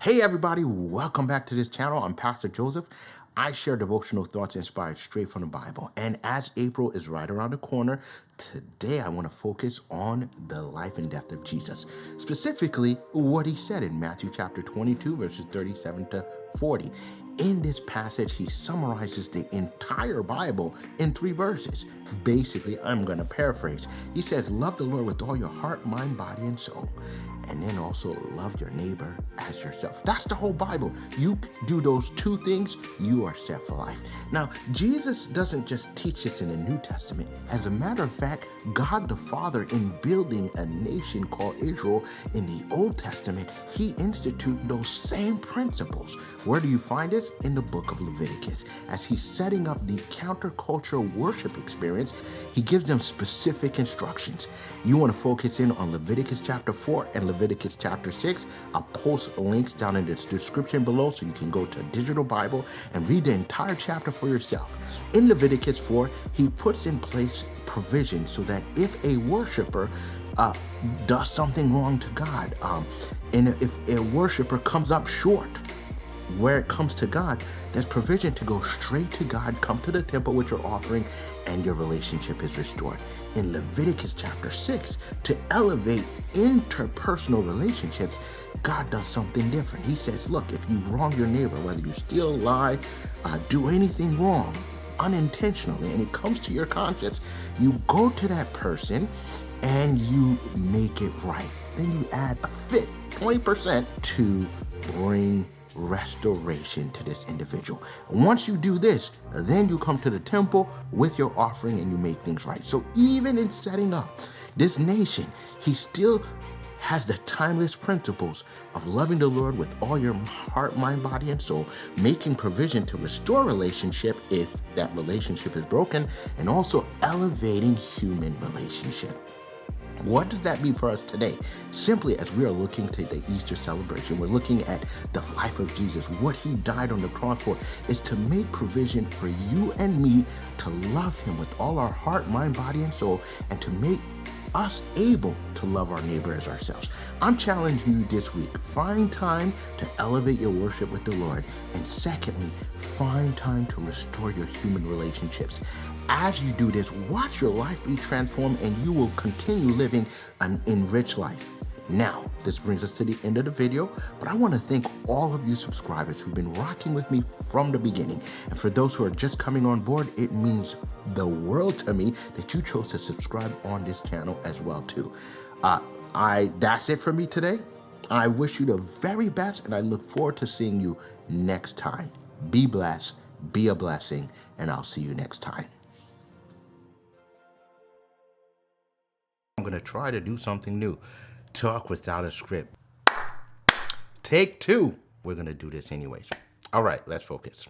Hey everybody, welcome back to this channel. I'm Pastor Joseph. I share devotional thoughts inspired straight from the Bible. And as April is right around the corner, today I want to focus on the life and death of Jesus. Specifically, what he said in Matthew chapter 22, verses 37 to 40. In this passage, he summarizes the entire Bible in 3 verses. Basically, I'm going to paraphrase. He says, love the Lord with all your heart, mind, body, and soul. And then also love your neighbor as yourself. That's the whole Bible. You do those 2 things, you are set for life. Now, Jesus doesn't just teach this in the New Testament. As a matter of fact, God the Father, in building a nation called Israel in the Old Testament, he instituted those same principles. Where do you find this? In the book of Leviticus. As he's setting up the countercultural worship experience, he gives them specific instructions. You want to focus in on Leviticus chapter 4 and Leviticus chapter 6. I'll post links down in the description below so you can go to a digital Bible and read the entire chapter for yourself. In Leviticus 4, he puts in place provision so that if a worshiper does something wrong to God, and if a worshiper comes up short, where it comes to God, there's provision to go straight to God, come to the temple with your offering, and your relationship is restored. In Leviticus chapter 6, to elevate interpersonal relationships, God does something different. He says, look, if you wrong your neighbor, whether you steal, lie, do anything wrong, unintentionally, and it comes to your conscience, you go to that person and you make it right. Then you add a fifth, 20% to bring restoration to this individual. Once you do this, then you come to the temple with your offering and you make things right. So even in setting up this nation, he still has the timeless principles of loving the Lord with all your heart, mind, body, and soul, making provision to restore relationship if that relationship is broken, and also elevating human relationship. What does that mean for us today? Simply, as we are looking to the Easter celebration, we're looking at the life of Jesus. What he died on the cross for is to make provision for you and me to love him with all our heart, mind, body, and soul, and to make us able to love our neighbor as ourselves. I'm challenging you this week. Find time to elevate your worship with the Lord. And secondly, find time to restore your human relationships. As you do this, watch your life be transformed and you will continue living an enriched life. Now, this brings us to the end of the video, but I want to thank all of you subscribers who've been rocking with me from the beginning. And for those who are just coming on board, it means the world to me that you chose to subscribe on this channel as well too. That's it for me today. I wish you the very best and I look forward to seeing you next time. Be blessed, be a blessing, and I'll see you next time. I'm going to try to do something new. Talk without a script. Take 2. We're going to do this anyways. All right, let's focus.